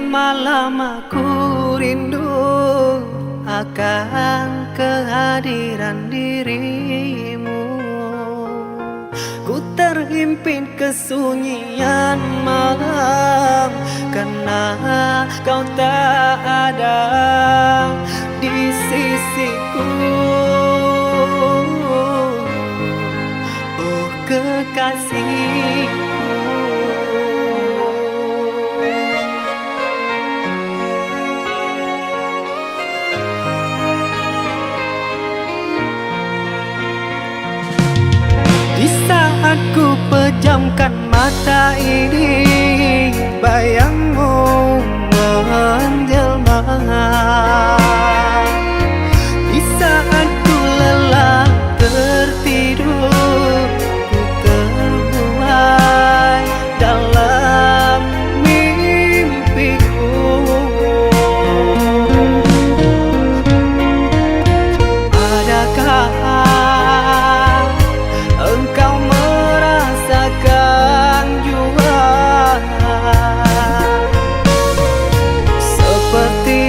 malam aku rindu akan kehadiran dirimu. Ku terhimpit kesunyian malam karena kau tak ada di sisiku. Oh kekasihku, di saat ku pejamkan mata ini, bayangmu menjelma. Di saat ku lelah tertidur, ku terbuai dalam mimpiku. Adakah engkau merasakan jua seperti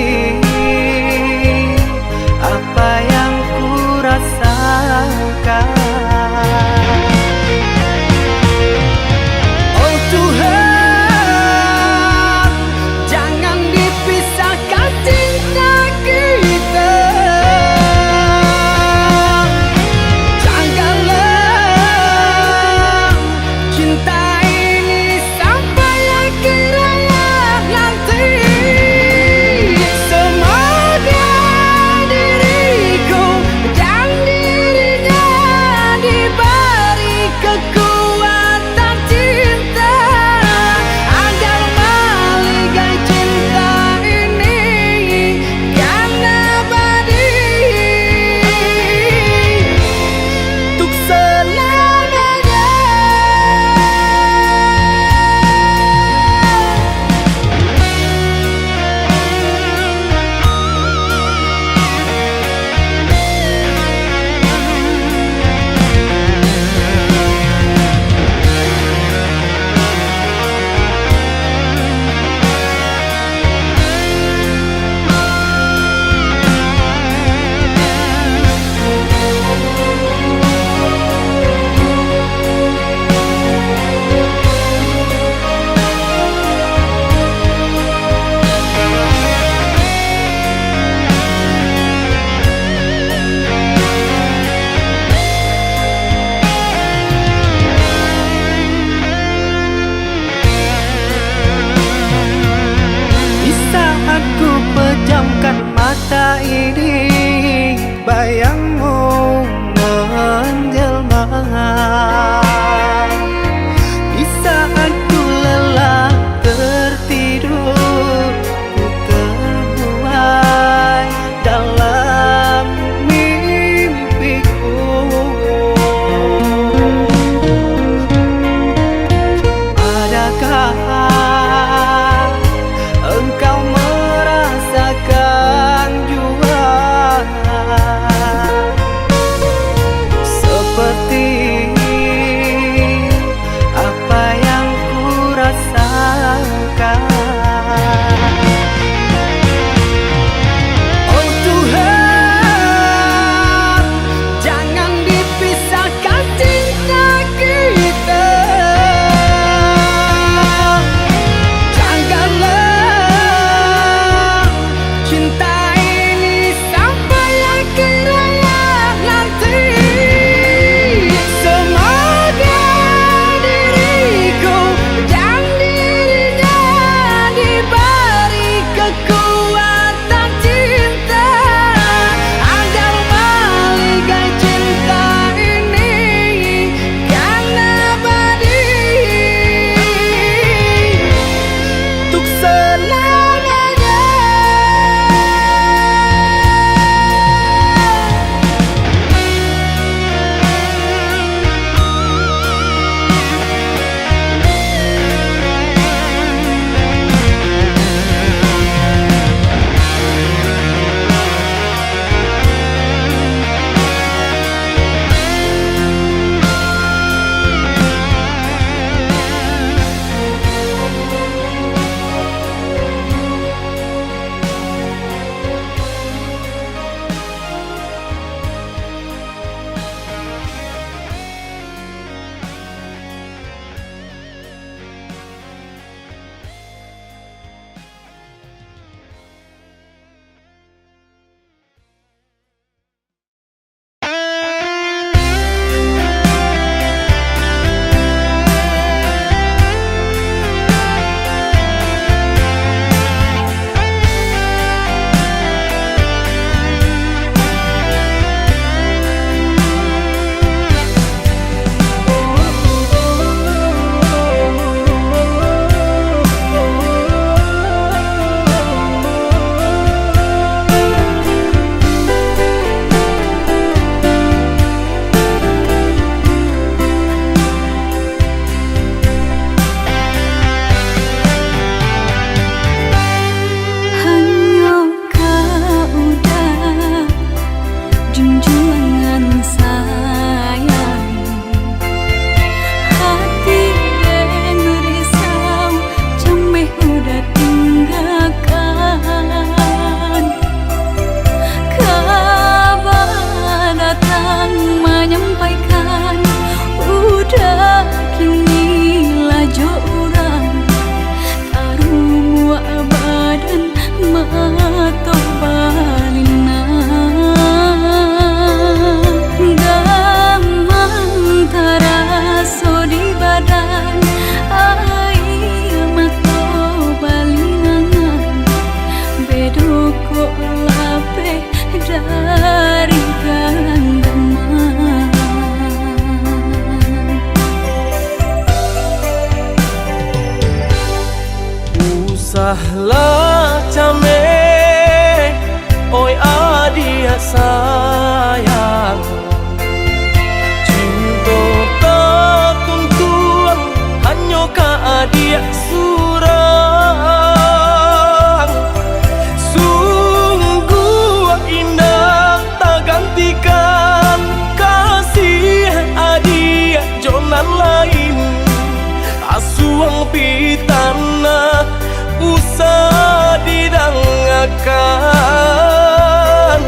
akan.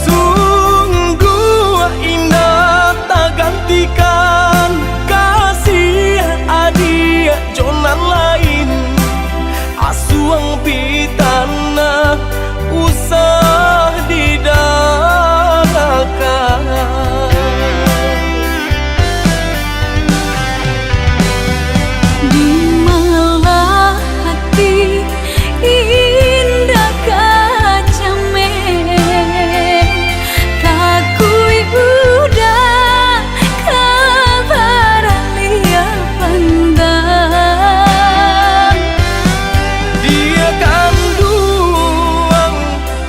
Sungguh indah tak gantikan kasih adik jonan lain. Asuang pitana usah didadakan. Di malah hati indah kacame, takui udah kabar lia pandang. Dia kan duang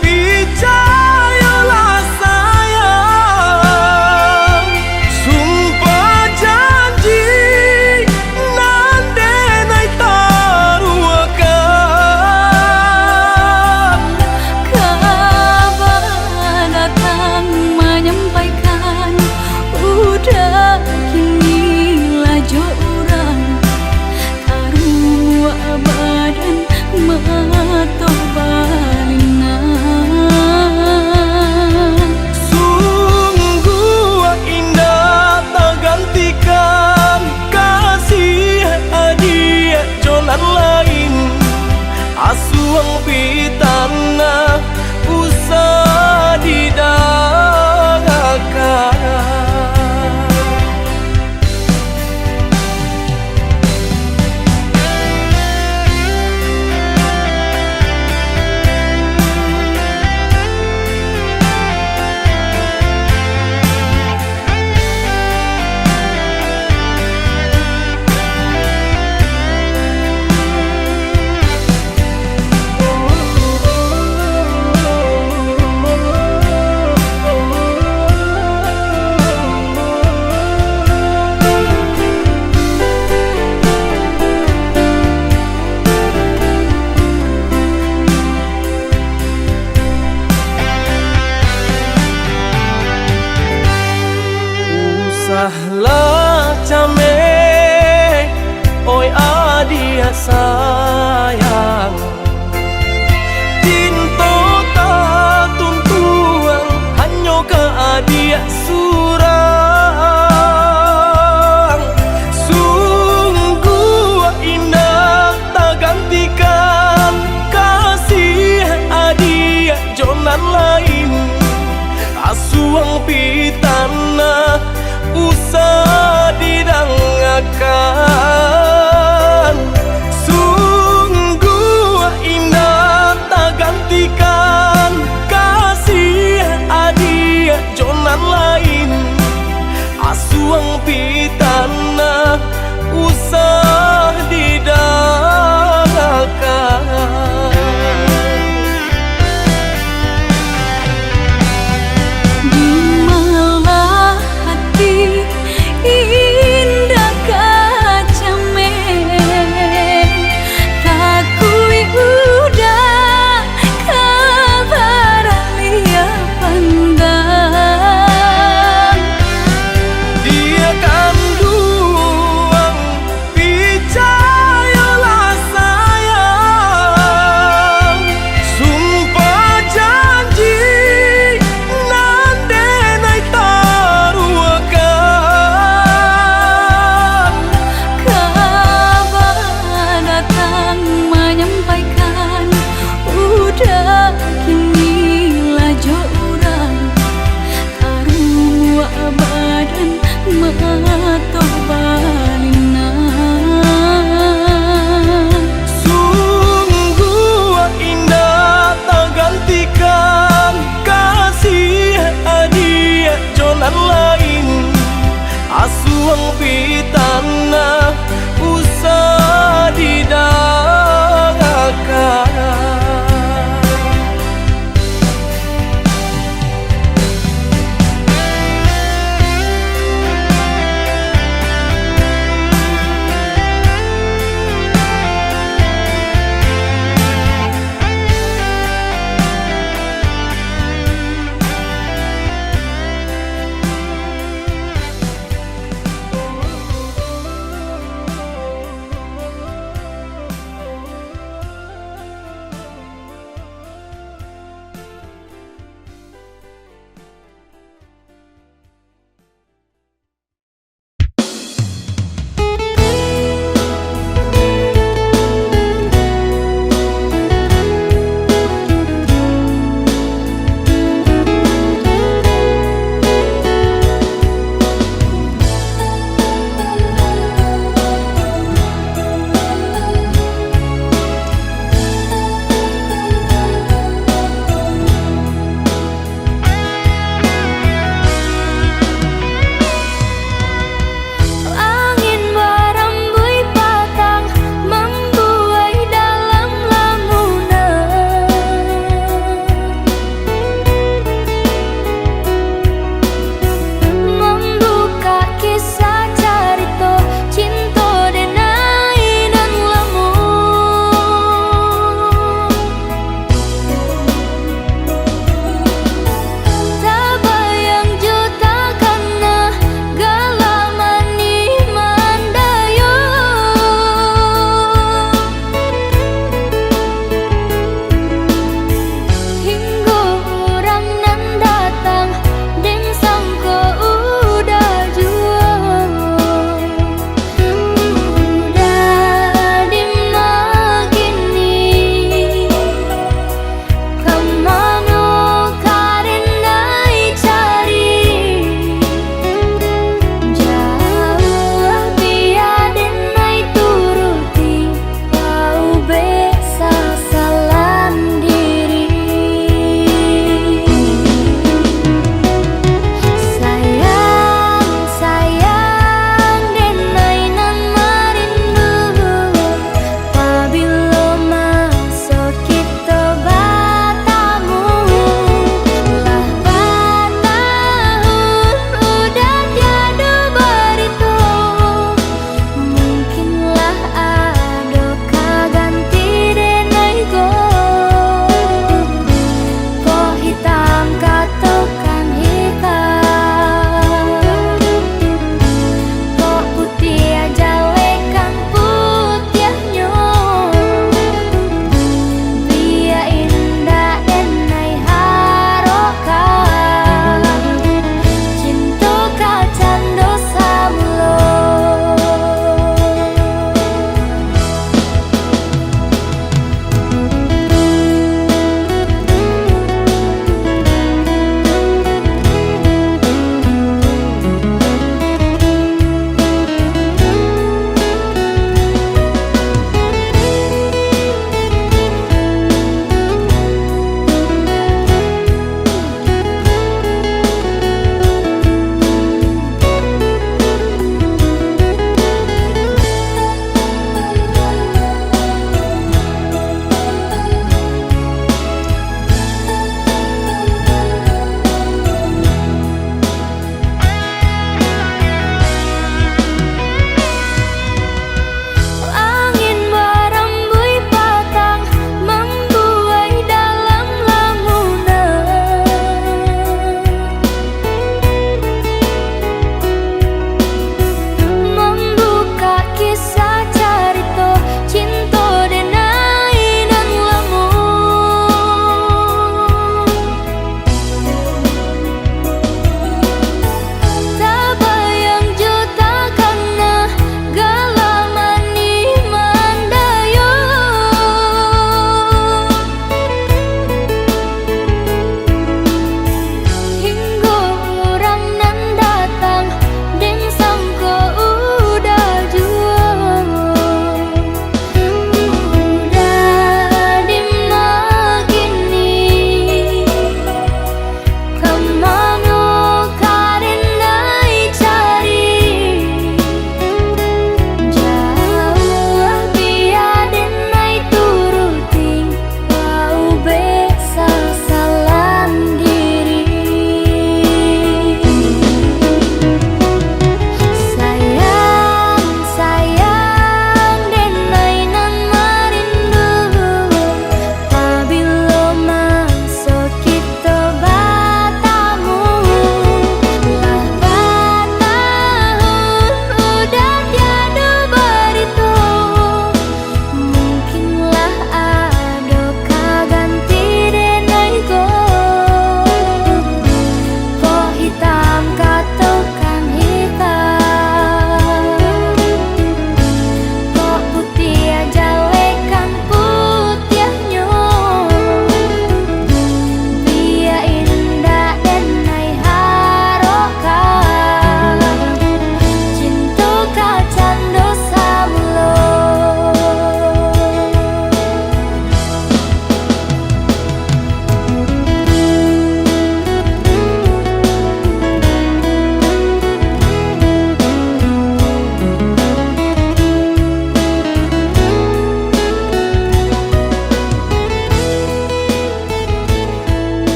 picayalah sayang. Sumpah janji nande nai taruakan. Kabar datang menyampaikan udah kini laju orang karua badan mato balina. Sungguh indah tak gantikan kasih adik jonan lain. Asuang pitana usah didadakan. Usahlah came, oi adia sayang. Tinto tak tuntuang hanyo ke adia surang. Sungguh indah tak gantikan kasih adia jonan lain. Asuang pitana usah didangakan. Sungguh indah tak gantikan kasih adik jonan lain. Asuang pitana usah didadakan. Di malah hati indah kacame, takui udah kabar lia pandang. Dia kan duang picayalah sayang. Sumpah janji nande nai taruakan. Kabar datang menyampaikan udah kini laju orang karua badan mato balina. Sungguh indah tak gantikan kasih adik jonan lain. Asuang pitana usah didadakan.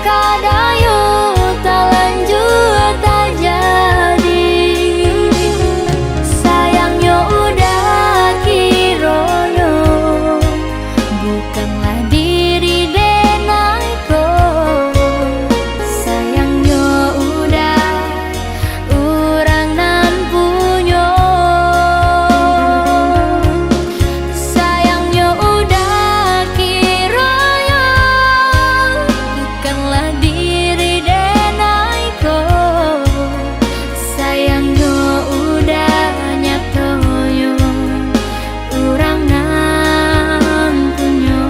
kadayu tak lanjut tak jadi. Sayangnya udah kiroyo bukanlah diri denaiku. Sayangnya udah urang nan punyo. Sayangnya udah kiroyo bukanlah diri denaiku. Sayangnya udah nyatoyo urang nan punyo.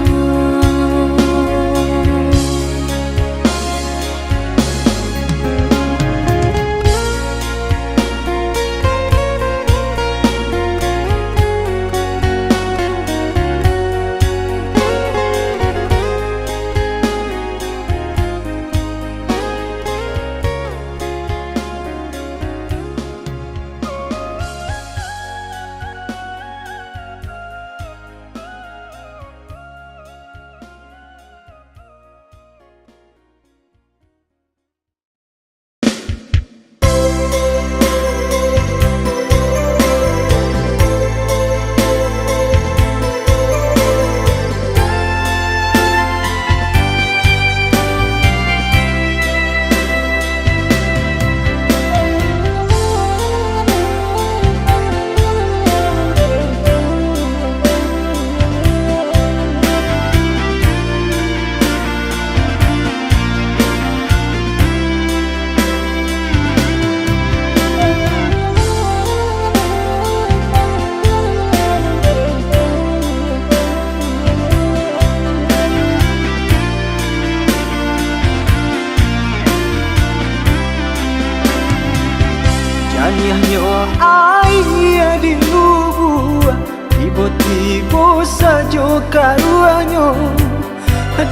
Janyahnya ayah di lubua, tiba-tiba saja karuannya.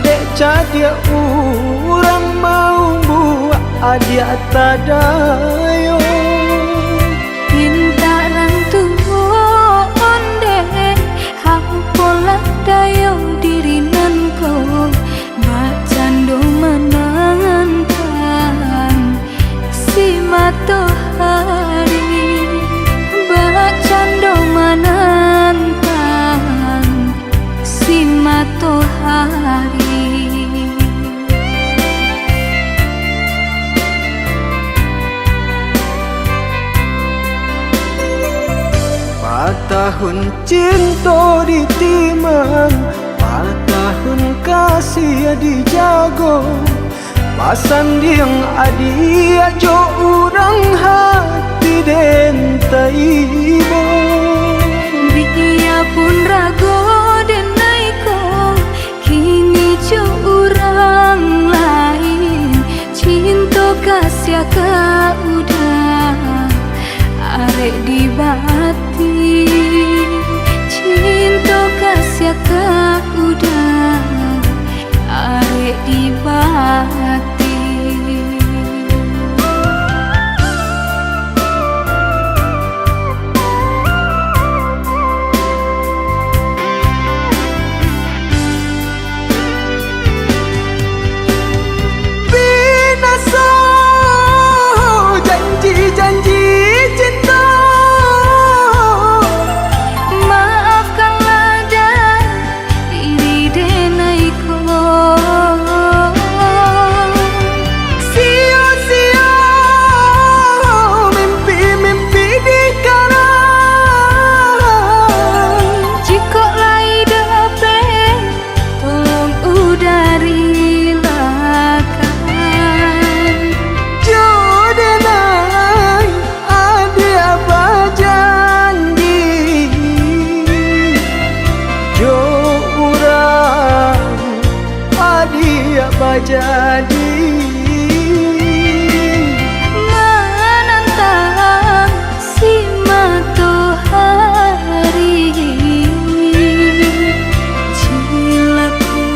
Dek cadia orang mau buat adia tadayo. Pintaran tuh onde hapola dayo diri nanko bacando menangan si matahari. Bacando menantang si matahari. Tahun cinta ditimang, tahun kasih dijago. Pasan diang adia jo urang hati den taibo. Biya pun rago denaiko kini jo urang lain. Cinta kasih ka udah arek di bati. Cinta kasih ka udah arek di bati. Binasa janji-janji cinta. Maafkanlah dan diri denaiko. Sia-sia mimpi-mimpi dikarang. Jika lai dapat tolong udari lakan. Jodenai adia bajanji. Jo urang adia bajadi. Menantang si matahari. Cilaku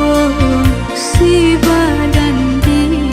si badan diri.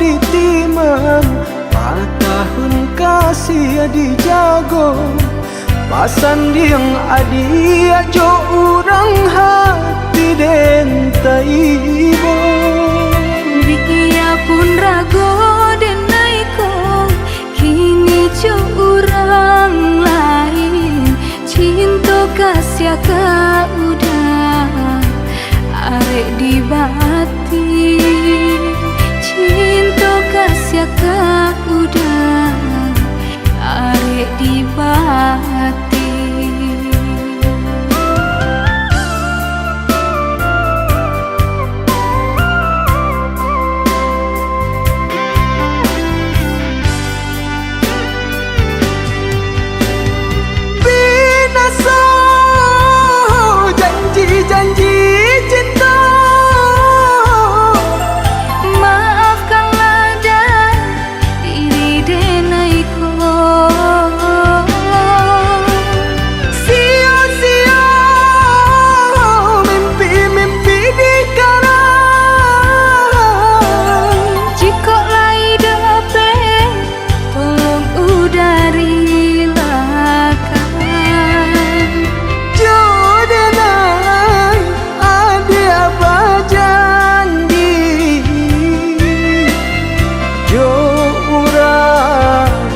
ditimang, 4 tahun kasih dijago. Pasan diang adia jo urang hati dentai ibo. Dia pun rago denai ko, kini jo urang lain. Cinta kasih ka udah arek di bati. Cinta kasih ka udah arek di bati. Binasa janji-janji cinta, Maafkanlah dan diri denai ko. sia-sia mimpi-mimpi dikarang. Jika lai dapat tolong udari lakan. Jodoh adia bajanji, jo urang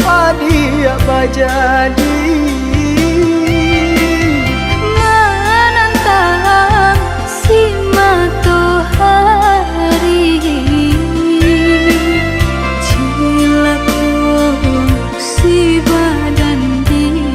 adia bajadi. Menantang si matahari, cilaku si badan diri.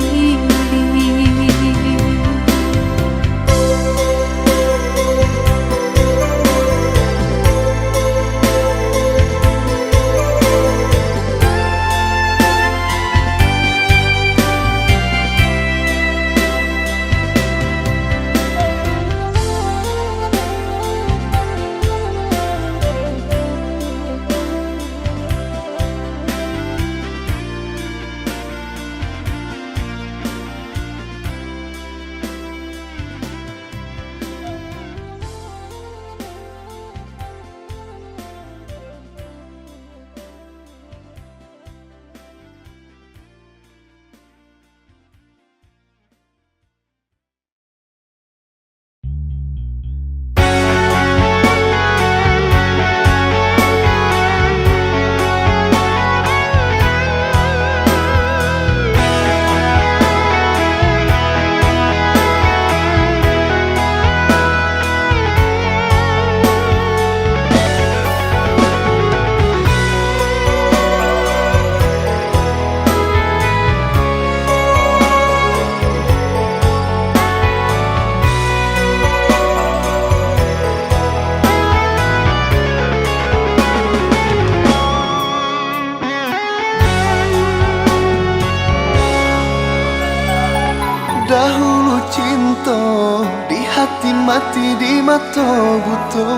Dahulu cinta di hati mati di mata buto,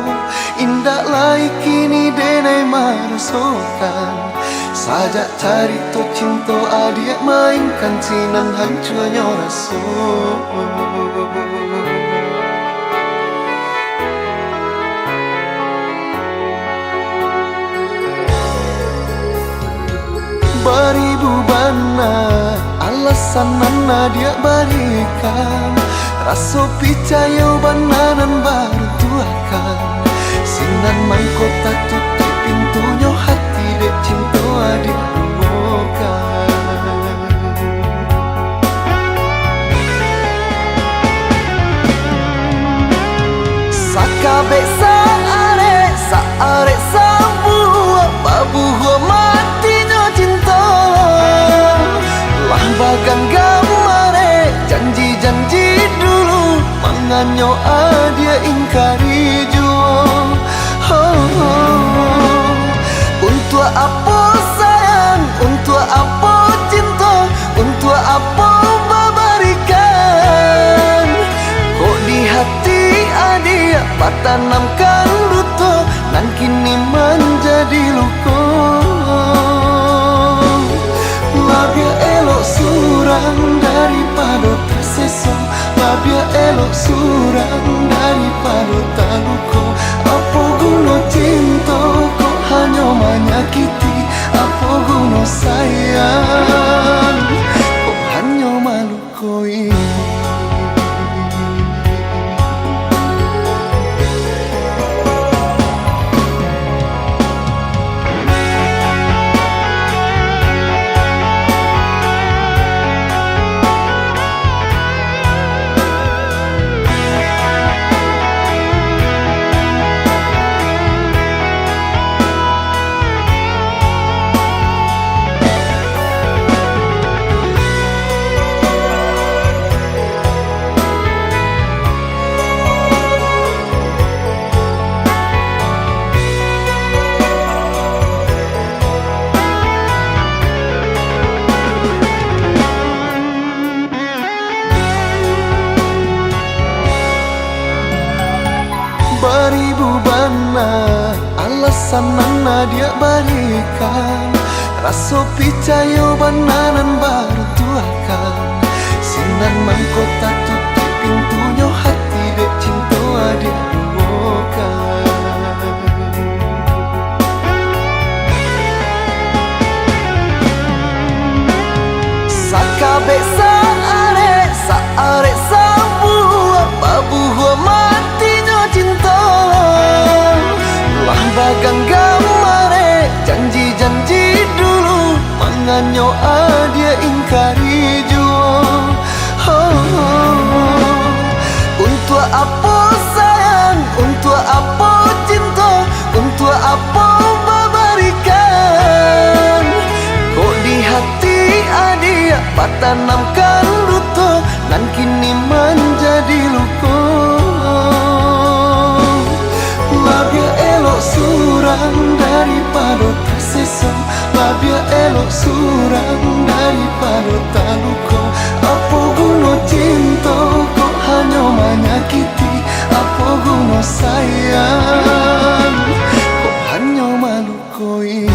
indah lai kini denai merasakan. Sajak cari to cinta adik mainkan sinan hancurnya rasa. Beribu bana alasan nana dia berikan, rasa percaya bananan baru tuakan. Sinan mangkota tutup pintunya hati dek cinta adik bukan. Sakabe saare sambuah babuh matinya cinta. Lambagan gamare janji-janji dulu, manganyo adia ingkari jua. Untuk apa sayang, untuk apa cinta, untuk apa memberikan. Kok di hati adia patanamkan duto, nan kini menjadi luka. Labia elok surang daripada tersesa, labia elok surang daripada tak luka. Apa guna cinta kok hanya menyakiti. Apa guna sayang, kok hanya malu koi. Beribu bana alasan nana dia berikan, rasa picayo bananan baru tuakan. Sinar mangkota tutup pintunya hati dek cinta dia bukan. Sakabe saare sabu babu matinya cinta. Lah bagang gamare janji-janji dulu, manganyo dia ingkari jua. Untuk apa sayang, untuk apa cinta, untuk apa memberikan. Kok di hati adia tanamkan duto, nan kini menjadi luka. Labia elok surang daripada tersisa, labia elok surang daripada tak luka. Apa guna cinta kok hanya menyakiti. Apa guna sayang, kok hanya malu koi.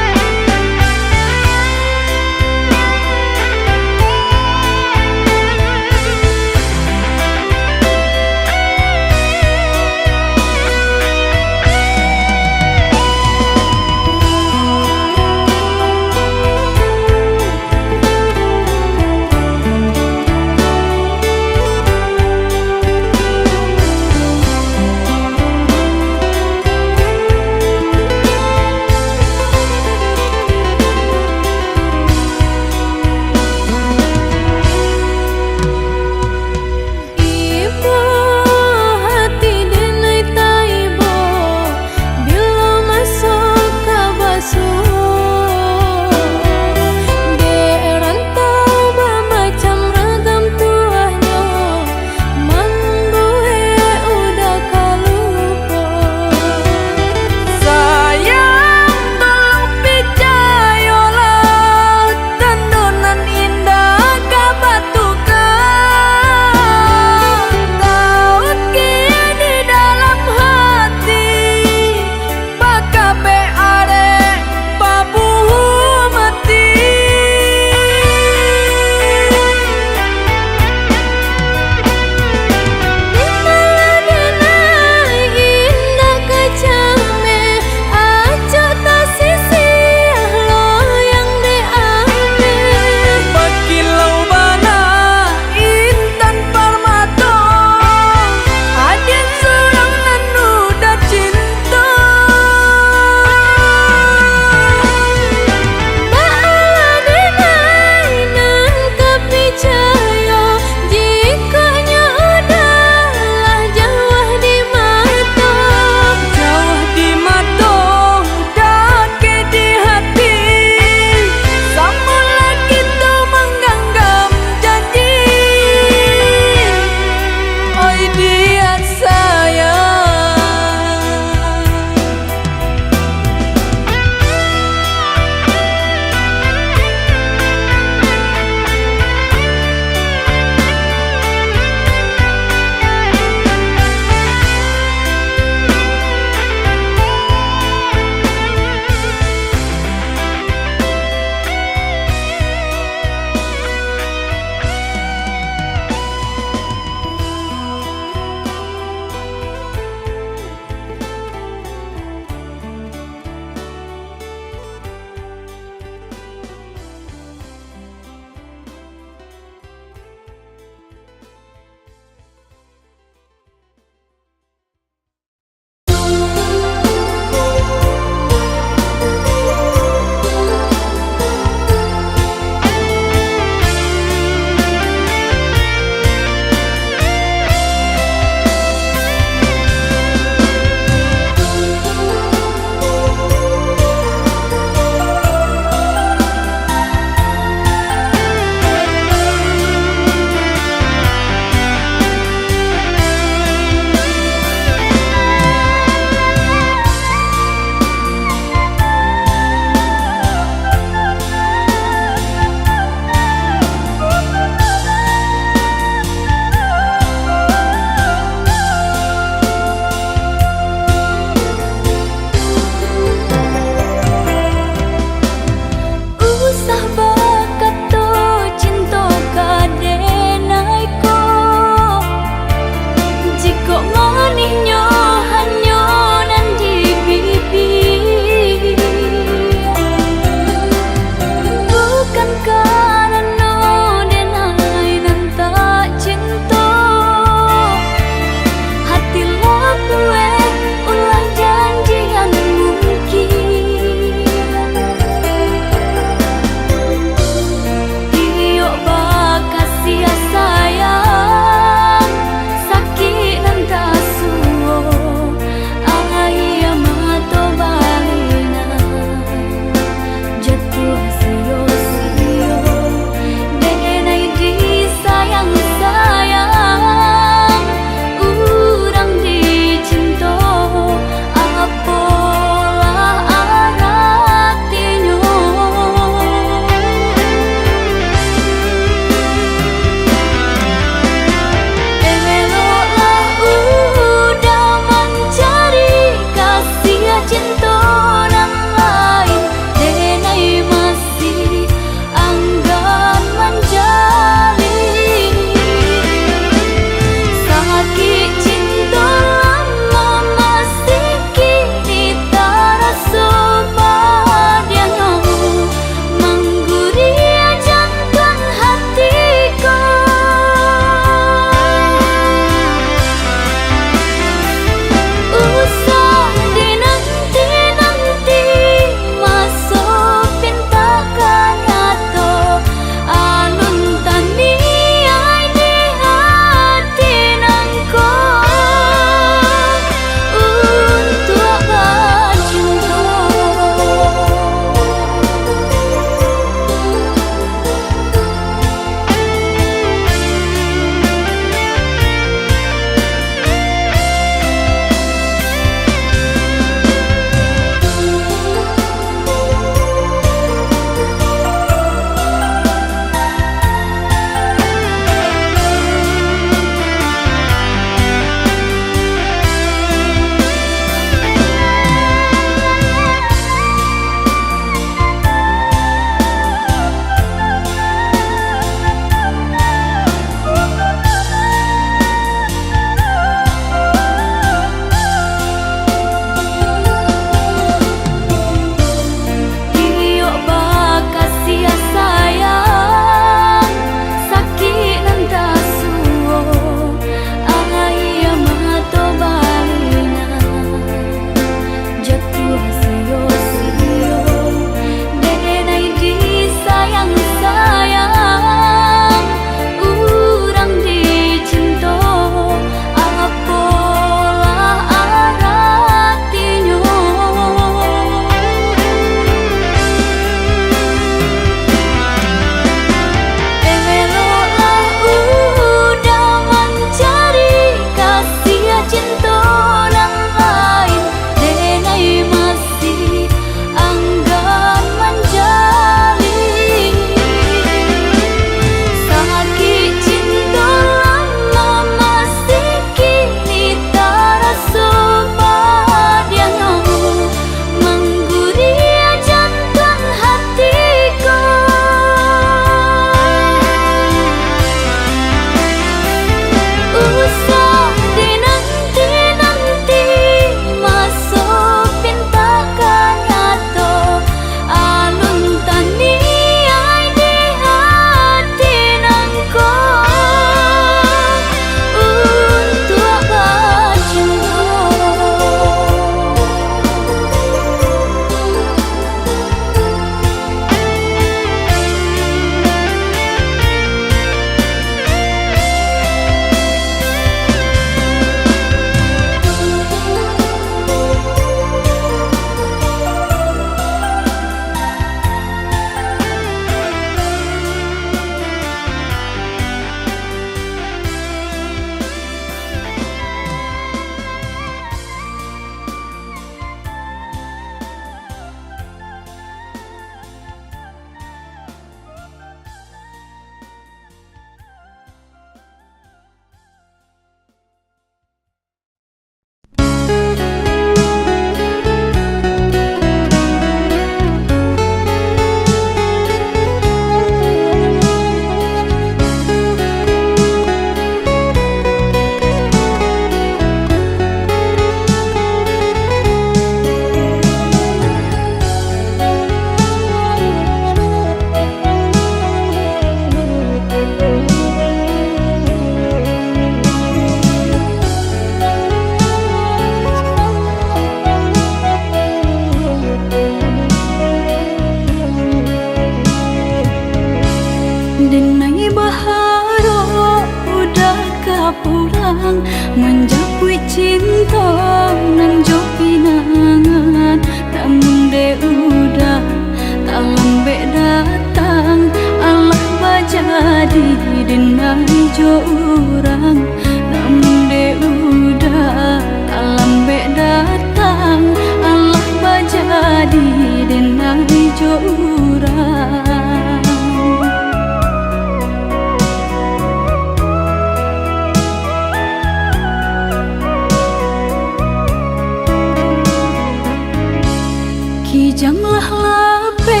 Kijanglah lape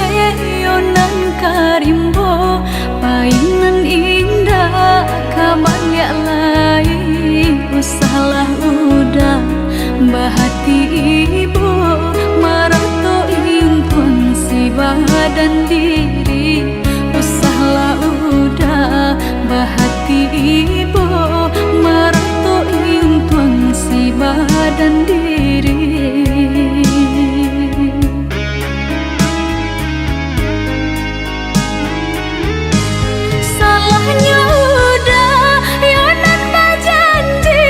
yonan karimbo, painan indah kabalya lai. Usahlah udah bahati ibu, marato impun si badan diri. Usahlah udah bahati ibu, marato impun si badan diri. Salahnya udah yonan berjanji,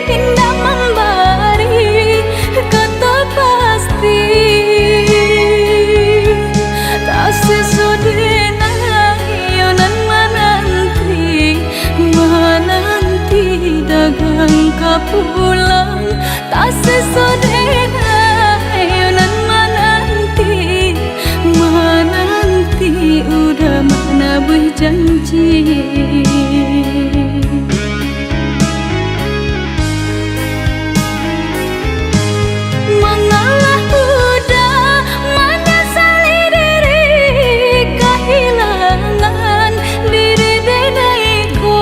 indah memberi kata pasti. Tak sesudahnya yonan menanti dagang kapulang. Tak sesudahnya yonan menanti udah mana berjanji. Mengalah udah menyesali diri, kehilangan diri denaiku.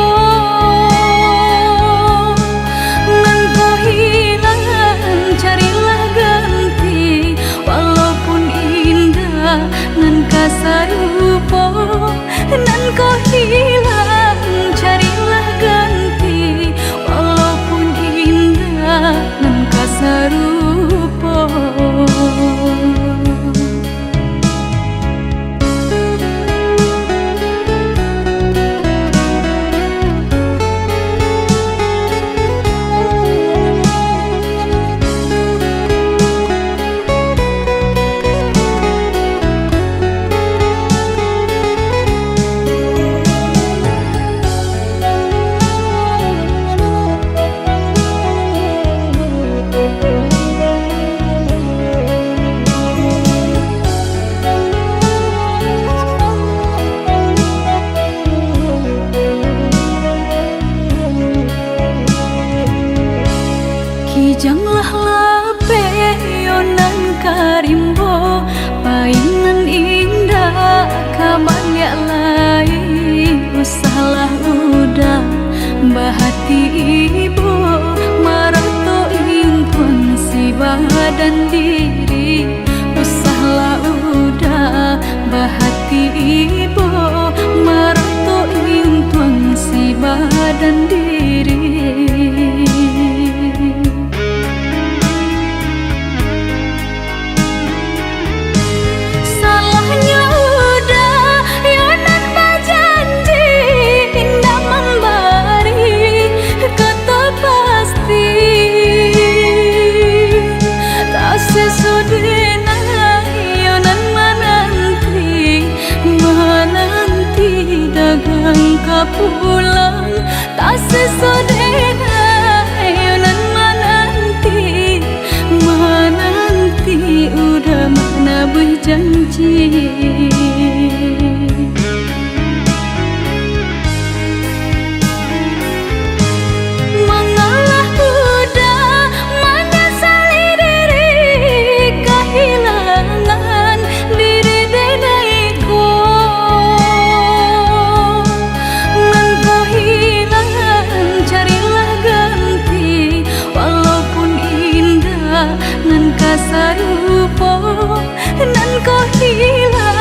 Nan kau hilang carilah ganti, walaupun indah nan kasar rupa. Nan kau hilang carilah ganti, walaupun indah nan kasar rupa. Kijanglah lape yonan karimbo, painan indah kabalya lai. Usahlah udah bahati ibu, marato impun si badan diri. Usahlah udah bahati ibu, marato impun si badan diri. Pulang tak sesudahnya yonan menanti udah mana berjanji. Mengalah udah menyesali diri, kehilangan diri denaiku. Nan kasar rupa, nan kau hilang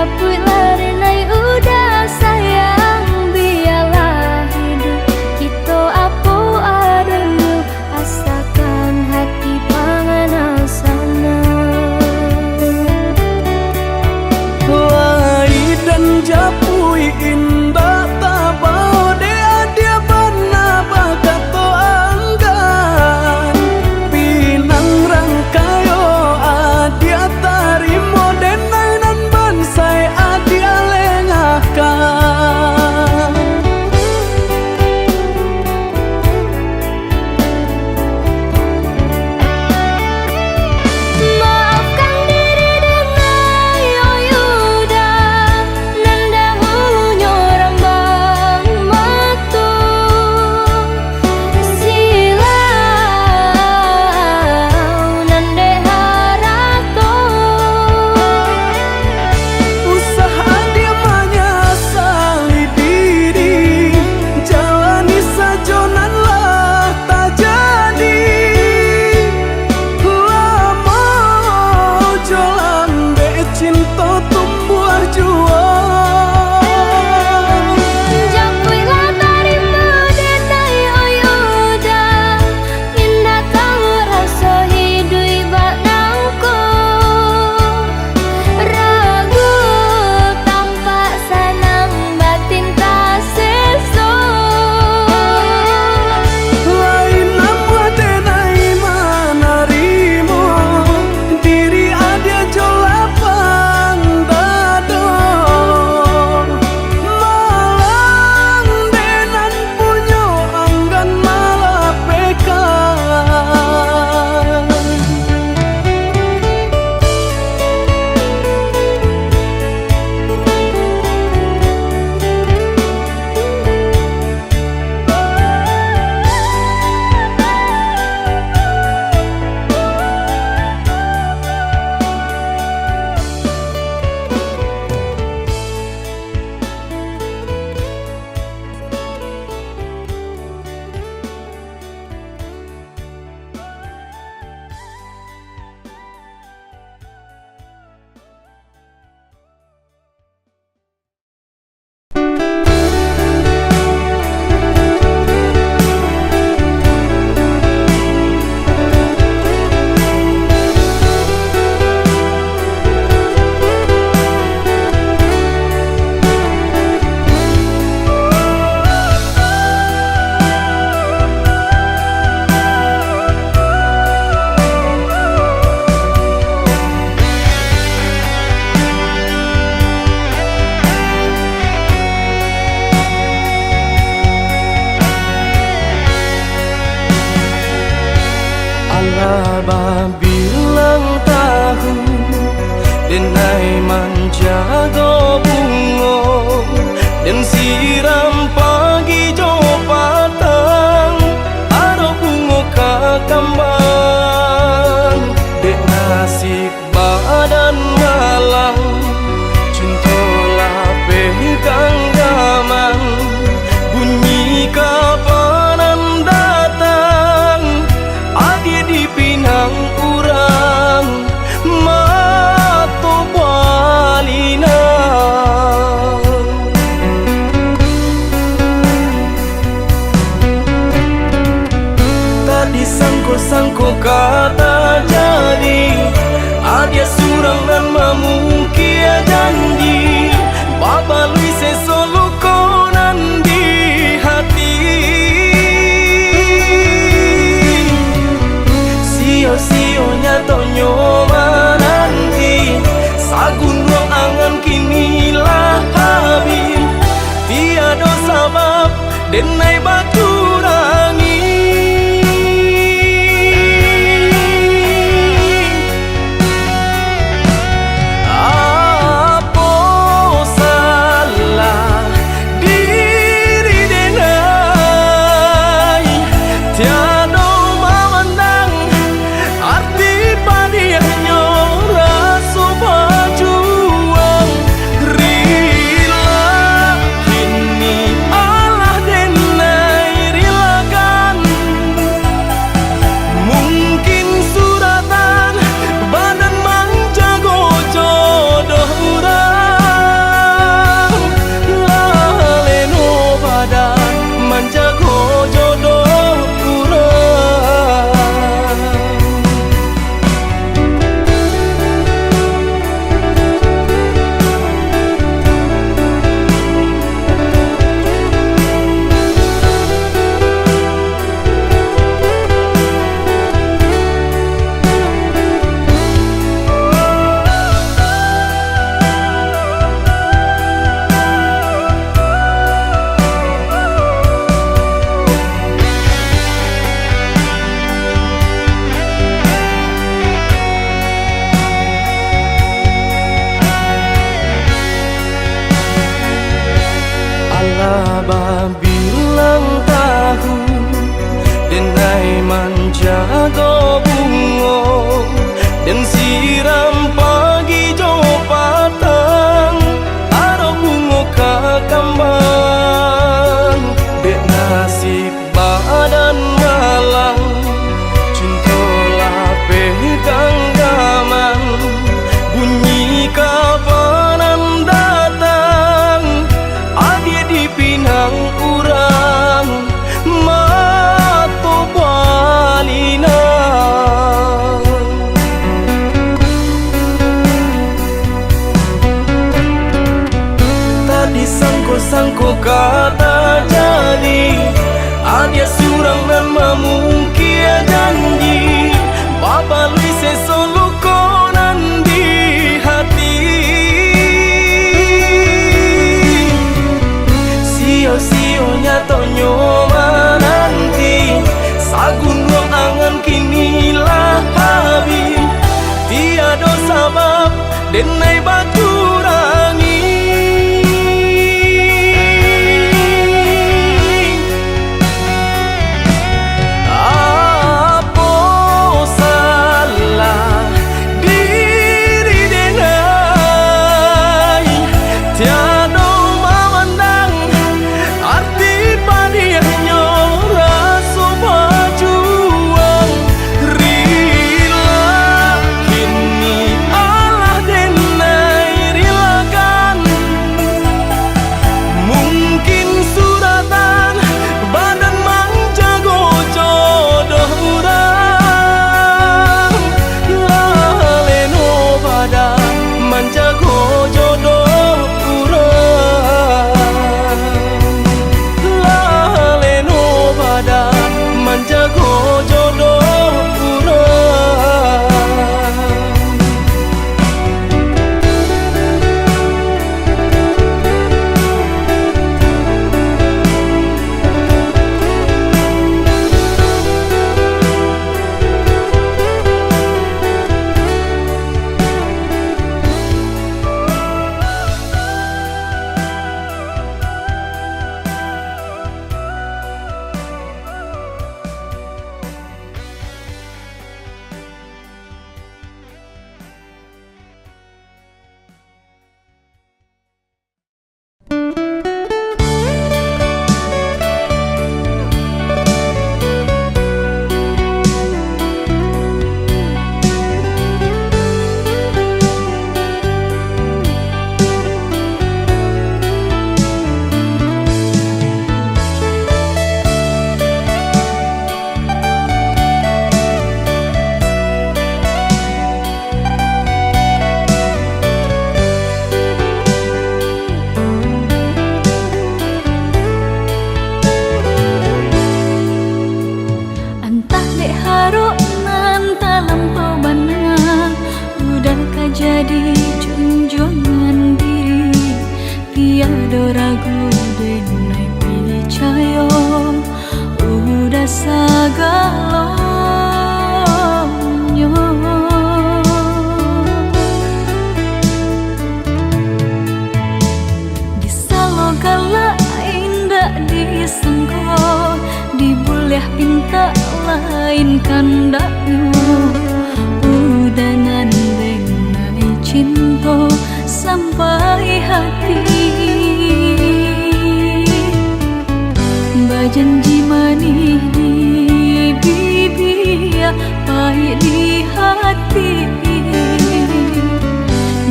Japui larenai udah sayang, biarlah hidup kita apa adanya, asalkan hati panganan sana. Lai dan Japui indah tabau dea dia bana bagato anggan pinang rangkayo adia tarimo denai nan bansai adia lengahkan. Maafkan diri denai oyuda, nandahu nyorambang matu silau nande harato. Usaha dia menyesali diri, jalani sajonanlah tak jadi. Lama jalan be cinta tumbuh juang. Japui lah tarimo denai oyuda, indah tahu rasa hidup baknangku. Ragu tampak senang batin tak seso. Lain nama denai manarimo, diri ada jolapang dado. Malang denan punyo anggan malapekan. Allah bilang tahu denai menjaga bunga dan siram pagi jo patang aro bunga kakambang dek nasib badan malang cintolah pegang gaman bunyi kapanan datang adi dipinang urang mato balina. Tadi sangko-sangko kata jadi adia surang dan mamungkia janji babalui sesolo konan di hati. Sio-sionya tonyo mananti sagun ruang angan kinilah habis tiada sabab denai baturangi. Apa salah diri denai tiada memandang arti padianya rasa berjuang rila kini Allah denai Abah bilang tahu denai menjaga bungo dan siram pagi jo patang aro bungo kakambang dek nasib badan malang cintola pegang gaman bunyi kapanan datang adik dipinang urang mato balina tadi sangko kata jadi adia surang dan mamungkia janji Bapa lui sesolo konan di hati sio-sionya tonyo nanti sagun ruang angan kinilah habis tiada sabab denai baturangi jadi junjungan diri tiada ragu denai percaya udah sagalonyo disaloga indah disengko dibuleh pinta lain kandaknya udangan cinta sampai hati berjanji manis di bibir pahit di hati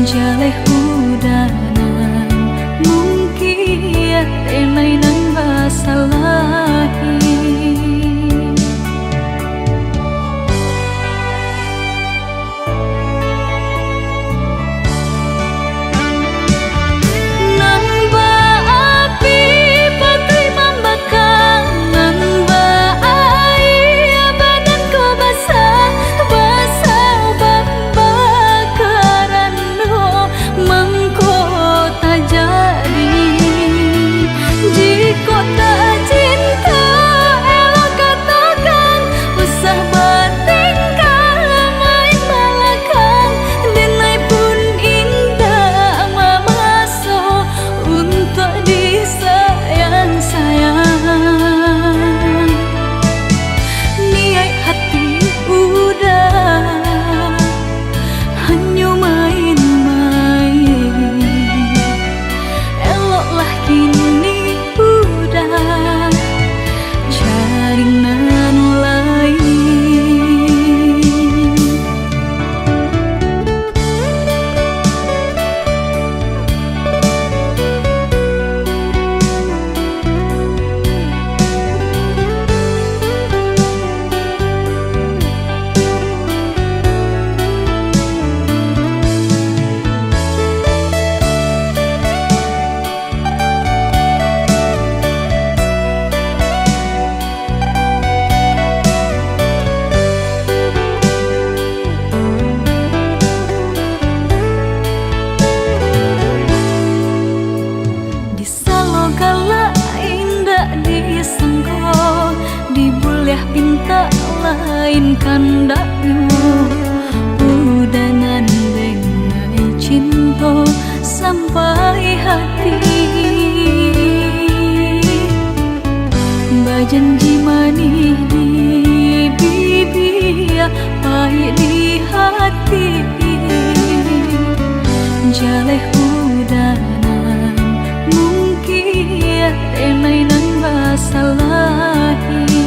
jaleh udanan mungkin renai nan basalahi main kandaku udangan bengai cinta sampai hati bajanji manis di bibir pahit di hati jaleh udanan mungkin remai nan basalahi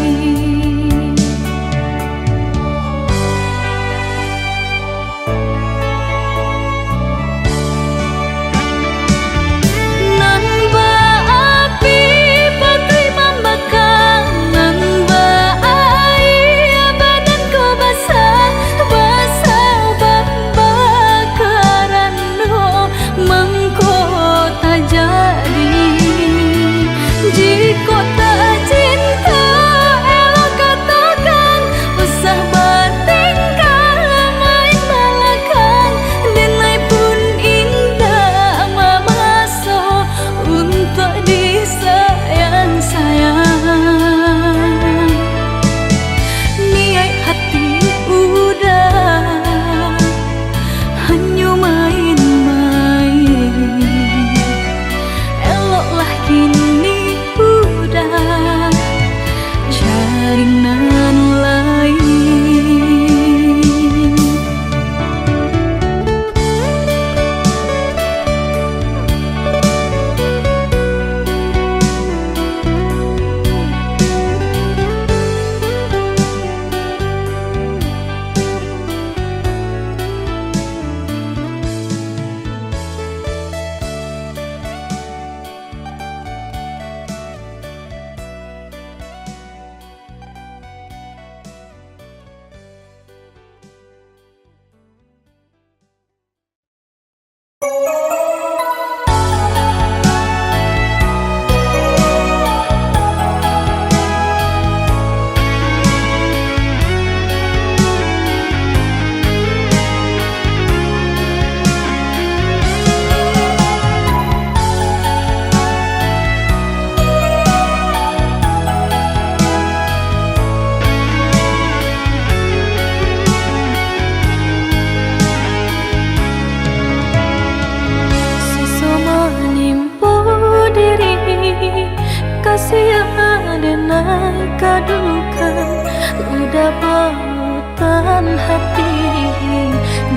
kadukan udah pautan hati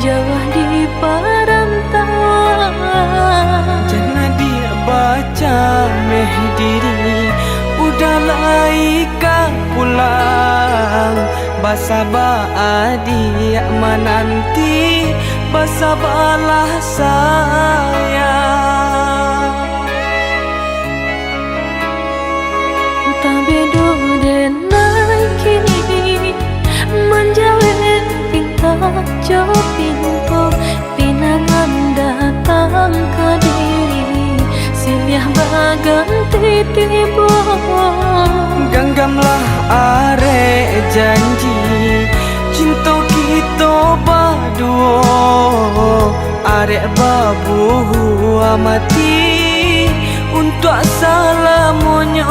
jauh di perantauan jangan dia baca meh diri udah laika pulang basa dia menanti basa balah sayang tabedo denai kini menjalin tingkah jauh pintu pinangan datang ke diri silih baganti tiba genggamlah are janji cinta kita berdua are babu amati untuk selamanya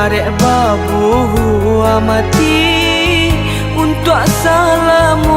arek babu mati untuk salamu